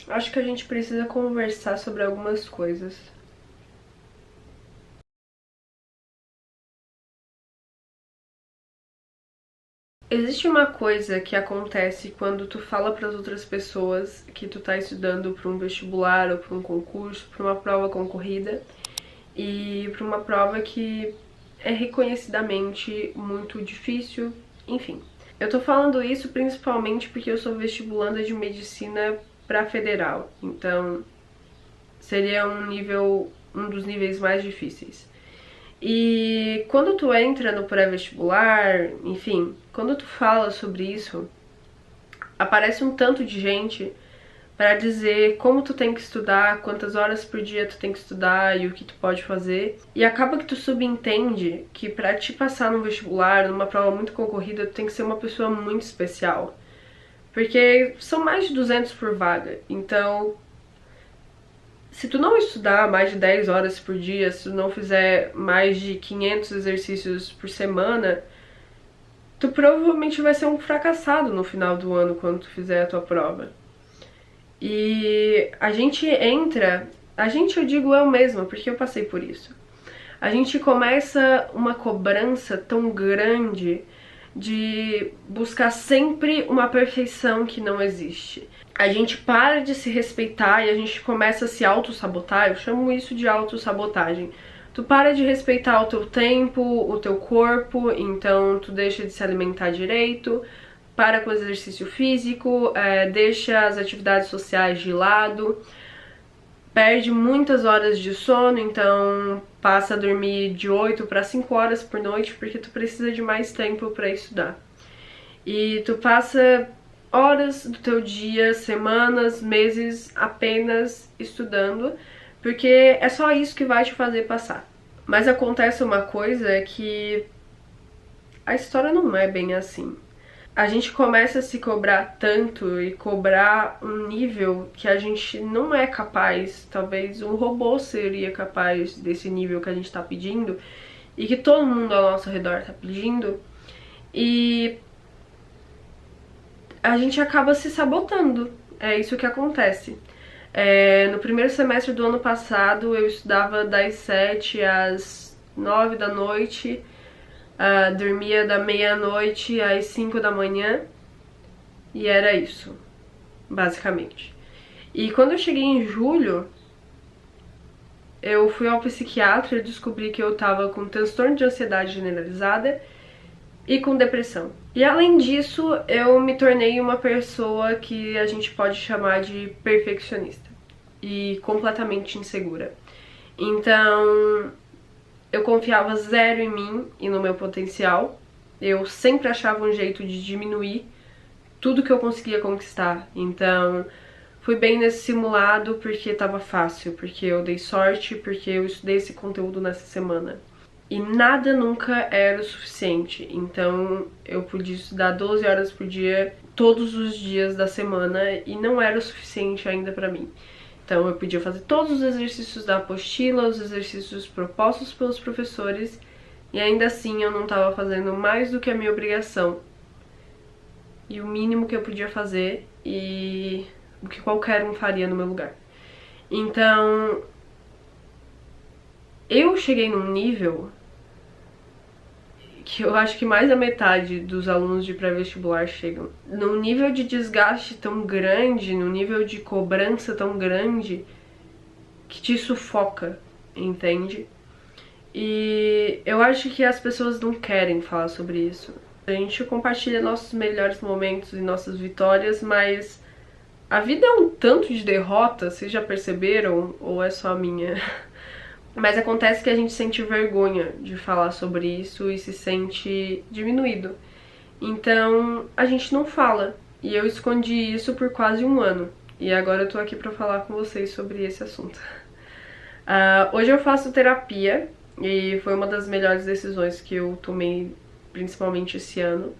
Acho que a gente precisa conversar sobre algumas coisas. Existe uma coisa que acontece quando tu fala para as outras pessoas que tu tá estudando para um vestibular ou para um concurso, para uma prova concorrida e para uma prova que é reconhecidamente muito difícil, enfim. Eu tô falando isso principalmente porque eu sou vestibulanda de medicina para federal, então seria um dos níveis mais difíceis. E quando tu entra no pré-vestibular, enfim, quando tu fala sobre isso, aparece um tanto de gente para dizer como tu tem que estudar, quantas horas por dia tu tem que estudar e o que tu pode fazer. E acaba que tu subentende que para te passar no vestibular, numa prova muito concorrida, tu tem que ser uma pessoa muito especial. Porque são mais de 200 por vaga. Então, se tu não estudar mais de 10 horas por dia, se tu não fizer mais de 500 exercícios por semana, tu provavelmente vai ser um fracassado no final do ano quando tu fizer a tua prova. E a gente entra, a gente eu digo eu mesma, porque eu passei por isso. A gente começa uma cobrança tão grande de buscar sempre uma perfeição que não existe. A gente para de se respeitar e a gente começa a se auto-sabotar. Eu chamo isso de auto-sabotagem. Tu para de respeitar o teu tempo, o teu corpo, então tu deixa de se alimentar direito, para com o exercício físico, deixa as atividades sociais de lado, perde muitas horas de sono, então passa a dormir de 8 para 5 horas por noite porque tu precisa de mais tempo para estudar. E tu passa horas do teu dia, semanas, meses apenas estudando, porque é só isso que vai te fazer passar. Mas acontece uma coisa que a história não é bem assim. A gente começa a se cobrar tanto e cobrar um nível que a gente não é capaz, talvez um robô seria capaz desse nível que a gente tá pedindo e que todo mundo ao nosso redor tá pedindo, e a gente acaba se sabotando. É isso que acontece. No primeiro semestre do ano passado eu estudava das 7 às 9 da noite, dormia da meia-noite às 5 da manhã e era isso, basicamente. E quando eu cheguei em julho, eu fui ao psiquiatra e descobri que eu tava com transtorno de ansiedade generalizada e com depressão. E além disso, eu me tornei uma pessoa que a gente pode chamar de perfeccionista e completamente insegura. Então, eu confiava zero em mim e no meu potencial. Eu sempre achava um jeito de diminuir tudo que eu conseguia conquistar. Então, fui bem nesse simulado porque tava fácil, porque eu dei sorte, porque eu estudei esse conteúdo nessa semana. E nada nunca era o suficiente, então eu podia estudar 12 horas por dia, todos os dias da semana, e não era o suficiente ainda pra mim. Então eu podia fazer todos os exercícios da apostila, os exercícios propostos pelos professores, e ainda assim eu não estava fazendo mais do que a minha obrigação. E o mínimo que eu podia fazer, e o que qualquer um faria no meu lugar. Então, eu cheguei num nível que eu acho que mais da metade dos alunos de pré-vestibular chegam. Num nível de desgaste tão grande, num nível de cobrança tão grande, que te sufoca, entende? E eu acho que as pessoas não querem falar sobre isso. A gente compartilha nossos melhores momentos e nossas vitórias, mas a vida é um tanto de derrota, vocês já perceberam? Ou é só a minha? Mas acontece que a gente sente vergonha de falar sobre isso e se sente diminuído. Então a gente não fala. E eu escondi isso por quase um ano. E agora eu tô aqui pra falar com vocês sobre esse assunto. Hoje eu faço terapia e foi uma das melhores decisões que eu tomei, principalmente esse ano.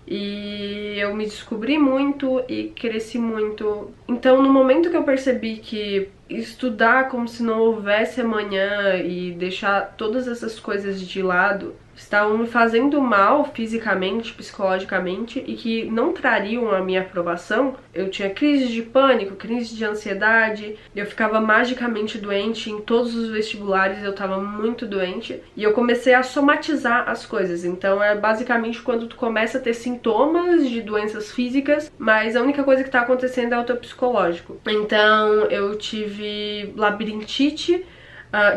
E eu me descobri muito e cresci muito. Então, no momento que eu percebi que estudar como se não houvesse amanhã e deixar todas essas coisas de lado estavam me fazendo mal fisicamente, psicologicamente e que não trariam a minha aprovação. Eu tinha crise de pânico, crise de ansiedade, eu ficava magicamente doente em todos os vestibulares, eu tava muito doente e eu comecei a somatizar as coisas. Então é basicamente quando tu começa a ter sintomas de doenças físicas, mas a única coisa que tá acontecendo é o teu psicológico. Então eu tive labirintite,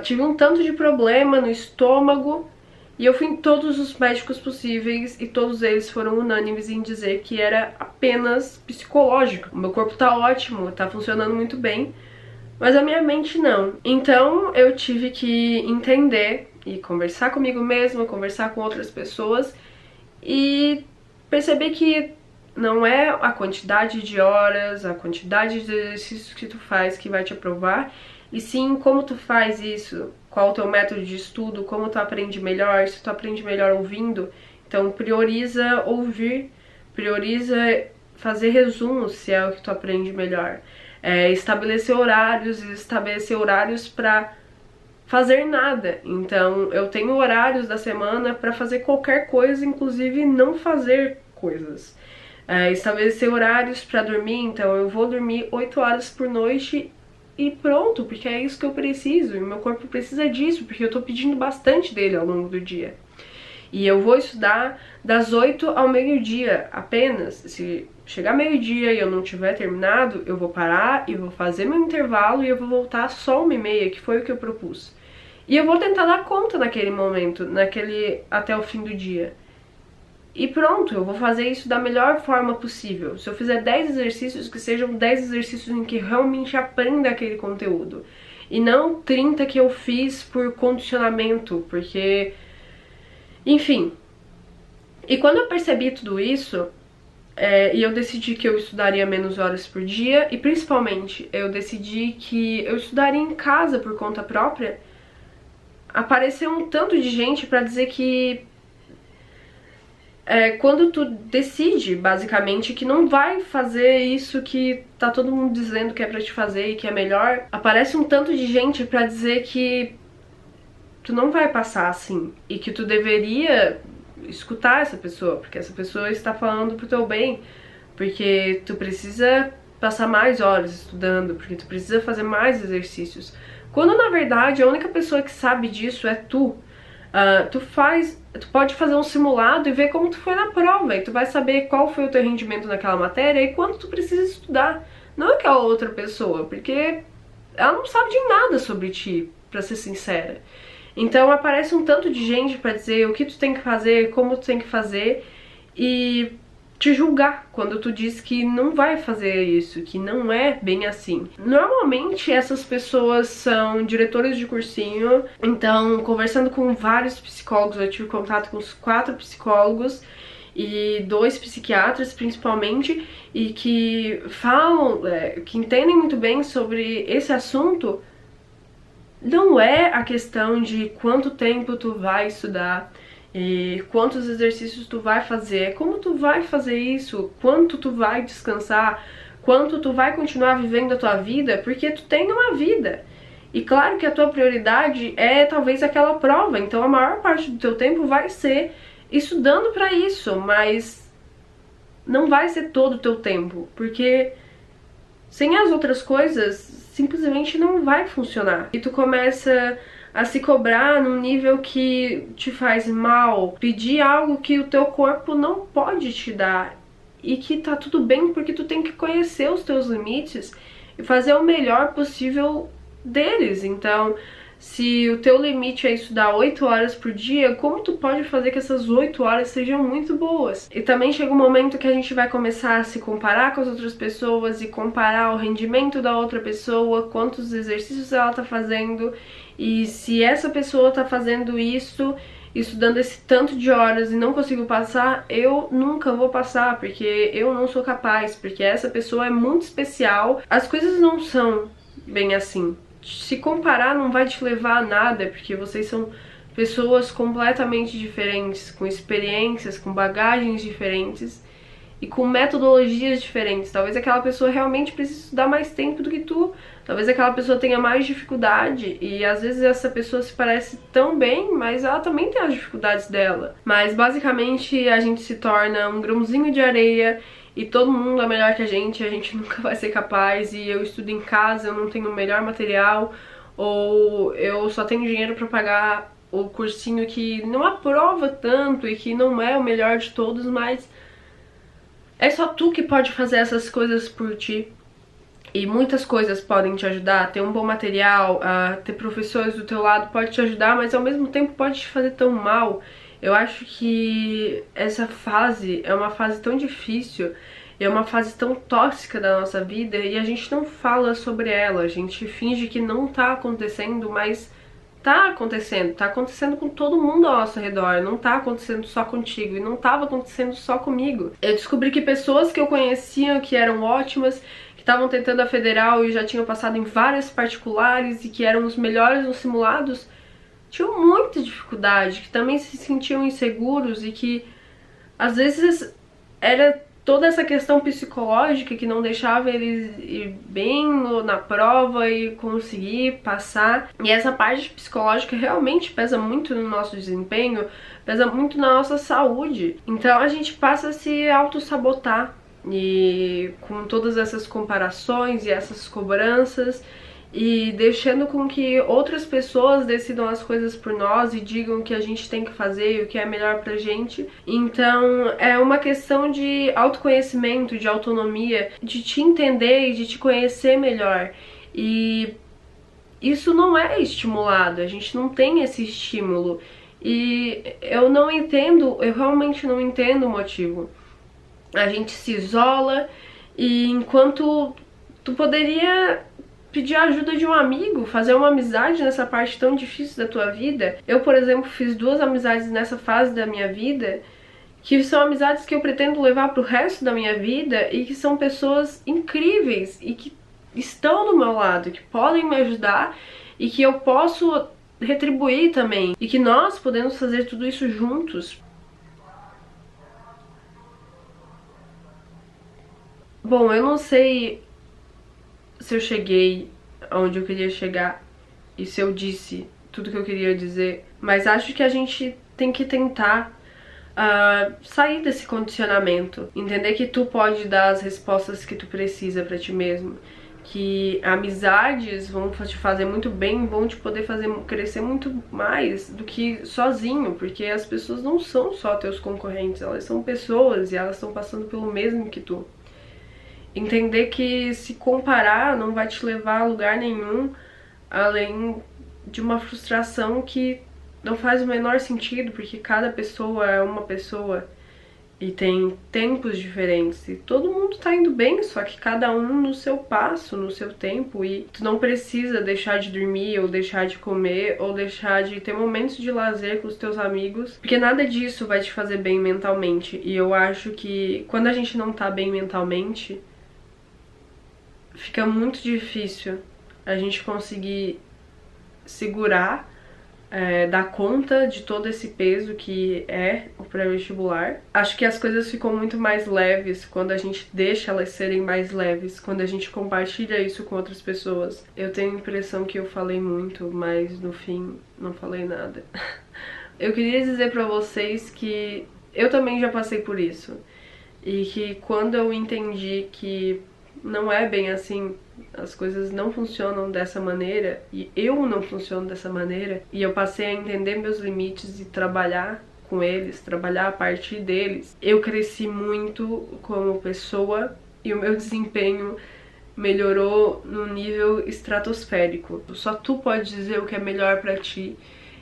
tive um tanto de problema no estômago. E eu fui em todos os médicos possíveis e todos eles foram unânimes em dizer que era apenas psicológico. O meu corpo tá ótimo, tá funcionando muito bem, mas a minha mente não. Então eu tive que entender e conversar comigo mesma, conversar com outras pessoas e perceber que não é a quantidade de horas, a quantidade de exercícios que tu faz que vai te aprovar, e sim como tu faz isso, qual o teu método de estudo, como tu aprende melhor, se tu aprende melhor ouvindo. Então prioriza ouvir, prioriza fazer resumos se é o que tu aprende melhor. Estabelecer horários para fazer nada. Então eu tenho horários da semana para fazer qualquer coisa, inclusive não fazer coisas. Estabelecer horários para dormir, então eu vou dormir 8 horas por noite e pronto, porque é isso que eu preciso, e meu corpo precisa disso, porque eu tô pedindo bastante dele ao longo do dia. E eu vou estudar das 8 ao meio-dia apenas. Se chegar meio-dia e eu não tiver terminado, eu vou parar e vou fazer meu intervalo e eu vou voltar só 1h30, que foi o que eu propus. E eu vou tentar dar conta naquele momento, até o fim do dia. E pronto, eu vou fazer isso da melhor forma possível. Se eu fizer 10 exercícios, que sejam 10 exercícios em que realmente aprenda aquele conteúdo. E não 30 que eu fiz por condicionamento, porque... Enfim. E quando eu percebi tudo isso, e eu decidi que eu estudaria menos horas por dia, e principalmente eu decidi que eu estudaria em casa por conta própria, apareceu um tanto de gente pra dizer que quando tu decide, basicamente, que não vai fazer isso que tá todo mundo dizendo que é pra te fazer e que é melhor, aparece um tanto de gente pra dizer que tu não vai passar assim e que tu deveria escutar essa pessoa, porque essa pessoa está falando pro teu bem, porque tu precisa passar mais horas estudando, porque tu precisa fazer mais exercícios. Quando na verdade a única pessoa que sabe disso é tu. Tu pode fazer um simulado e ver como tu foi na prova, e tu vai saber qual foi o teu rendimento naquela matéria e quanto tu precisa estudar. Não aquela outra pessoa, porque ela não sabe de nada sobre ti, pra ser sincera. Então aparece um tanto de gente pra dizer o que tu tem que fazer, como tu tem que fazer e te julgar quando tu diz que não vai fazer isso, que não é bem assim. Normalmente essas pessoas são diretores de cursinho, então conversando com vários psicólogos, eu tive contato com uns 4 psicólogos e 2 psiquiatras principalmente, e que falam, que entendem muito bem sobre esse assunto. Não é a questão de quanto tempo tu vai estudar e quantos exercícios tu vai fazer, como tu vai fazer isso, quanto tu vai descansar, quanto tu vai continuar vivendo a tua vida, porque tu tem uma vida. E claro que a tua prioridade é talvez aquela prova, então a maior parte do teu tempo vai ser estudando pra isso, mas não vai ser todo o teu tempo, porque sem as outras coisas simplesmente não vai funcionar. E tu começa a se cobrar num nível que te faz mal, pedir algo que o teu corpo não pode te dar, e que tá tudo bem porque tu tem que conhecer os teus limites e fazer o melhor possível deles. Então, se o teu limite é estudar 8 horas por dia, como tu pode fazer que essas 8 horas sejam muito boas? E também chega um momento que a gente vai começar a se comparar com as outras pessoas e comparar o rendimento da outra pessoa, quantos exercícios ela tá fazendo, e se essa pessoa tá fazendo isso, estudando esse tanto de horas e não consigo passar, eu nunca vou passar, porque eu não sou capaz, porque essa pessoa é muito especial. As coisas não são bem assim. Se comparar não vai te levar a nada, porque vocês são pessoas completamente diferentes, com experiências, com bagagens diferentes, e com metodologias diferentes. Talvez aquela pessoa realmente precise estudar mais tempo do que tu. Talvez aquela pessoa tenha mais dificuldade e às vezes essa pessoa se parece tão bem, mas ela também tem as dificuldades dela. Mas basicamente a gente se torna um grãozinho de areia e todo mundo é melhor que a gente nunca vai ser capaz, e eu estudo em casa, eu não tenho o melhor material, ou eu só tenho dinheiro pra pagar o cursinho que não aprova tanto e que não é o melhor de todos, mas é só tu que pode fazer essas coisas por ti. E muitas coisas podem te ajudar, ter um bom material, ter professores do teu lado pode te ajudar, mas ao mesmo tempo pode te fazer tão mal. Eu acho que essa fase é uma fase tão difícil, é uma fase tão tóxica da nossa vida e a gente não fala sobre ela, a gente finge que não tá acontecendo, mas tá acontecendo com todo mundo ao nosso redor, não tá acontecendo só contigo e não tava acontecendo só comigo. Eu descobri que pessoas que eu conhecia que eram ótimas, que estavam tentando a federal e já tinham passado em várias particulares e que eram os melhores nos simulados, tinham muita dificuldade, que também se sentiam inseguros e que às vezes era toda essa questão psicológica que não deixava eles ir bem na prova e conseguir passar. E essa parte psicológica realmente pesa muito no nosso desempenho, pesa muito na nossa saúde. Então a gente passa a se auto-sabotar e com todas essas comparações e essas cobranças, e deixando com que outras pessoas decidam as coisas por nós e digam o que a gente tem que fazer e o que é melhor pra gente. Então é uma questão de autoconhecimento, de autonomia, de te entender e de te conhecer melhor. E isso não é estimulado, a gente não tem esse estímulo. E eu não entendo, eu realmente não entendo o motivo. A gente se isola e enquanto tu poderia pedir a ajuda de um amigo, fazer uma amizade nessa parte tão difícil da tua vida. Eu, por exemplo, fiz 2 amizades nessa fase da minha vida, que são amizades que eu pretendo levar pro resto da minha vida e que são pessoas incríveis e que estão do meu lado, que podem me ajudar e que eu posso retribuir também, e que nós podemos fazer tudo isso juntos. Bom, eu não sei se eu cheguei aonde eu queria chegar e se eu disse tudo que eu queria dizer, mas acho que a gente tem que tentar sair desse condicionamento, entender que tu pode dar as respostas que tu precisa pra ti mesmo, que amizades vão te fazer muito bem, vão te poder fazer crescer muito mais do que sozinho, porque as pessoas não são só teus concorrentes, elas são pessoas e elas estão passando pelo mesmo que tu. Entender que se comparar não vai te levar a lugar nenhum, além de uma frustração que não faz o menor sentido, porque cada pessoa é uma pessoa e tem tempos diferentes e todo mundo tá indo bem, só que cada um no seu passo, no seu tempo, e tu não precisa deixar de dormir ou deixar de comer ou deixar de ter momentos de lazer com os teus amigos, porque nada disso vai te fazer bem mentalmente. E eu acho que quando a gente não tá bem mentalmente, fica muito difícil a gente conseguir segurar, dar conta de todo esse peso que é o pré-vestibular. Acho que as coisas ficam muito mais leves quando a gente deixa elas serem mais leves, quando a gente compartilha isso com outras pessoas. Eu tenho a impressão que eu falei muito, mas no fim não falei nada. Eu queria dizer pra vocês que eu também já passei por isso, e que quando eu entendi que não é bem assim, as coisas não funcionam dessa maneira e eu não funciono dessa maneira, e eu passei a entender meus limites e trabalhar com eles, trabalhar a partir deles, eu cresci muito como pessoa e o meu desempenho melhorou num nível estratosférico. Só tu pode dizer o que é melhor pra ti,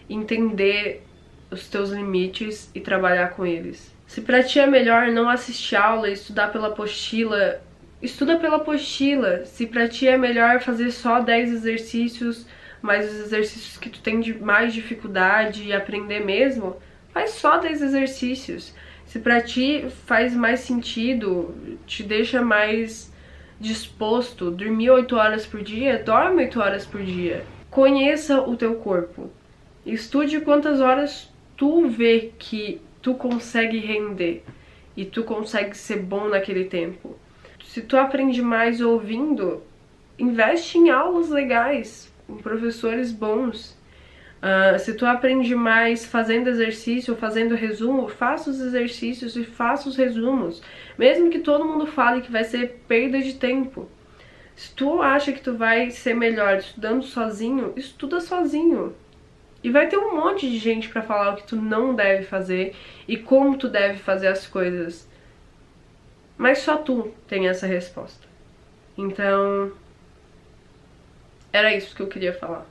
entender os teus limites e trabalhar com eles. Se pra ti é melhor não assistir aula e estudar pela apostila, estuda pela apostila. Se pra ti é melhor fazer só 10 exercícios, mas os exercícios que tu tem de mais dificuldade e aprender mesmo, faz só 10 exercícios. Se pra ti faz mais sentido, te deixa mais disposto, dormir 8 horas por dia, dorme 8 horas por dia. Conheça o teu corpo. Estude quantas horas tu vê que tu consegue render. e tu consegue ser bom naquele tempo. Se tu aprende mais ouvindo, investe em aulas legais, em professores bons. Se tu aprende mais fazendo exercício ou fazendo resumo, faça os exercícios e faça os resumos. Mesmo que todo mundo fale que vai ser perda de tempo. Se tu acha que tu vai ser melhor estudando sozinho, estuda sozinho. E vai ter um monte de gente pra falar o que tu não deve fazer e como tu deve fazer as coisas. Mas só tu tem essa resposta. Então, era isso que eu queria falar.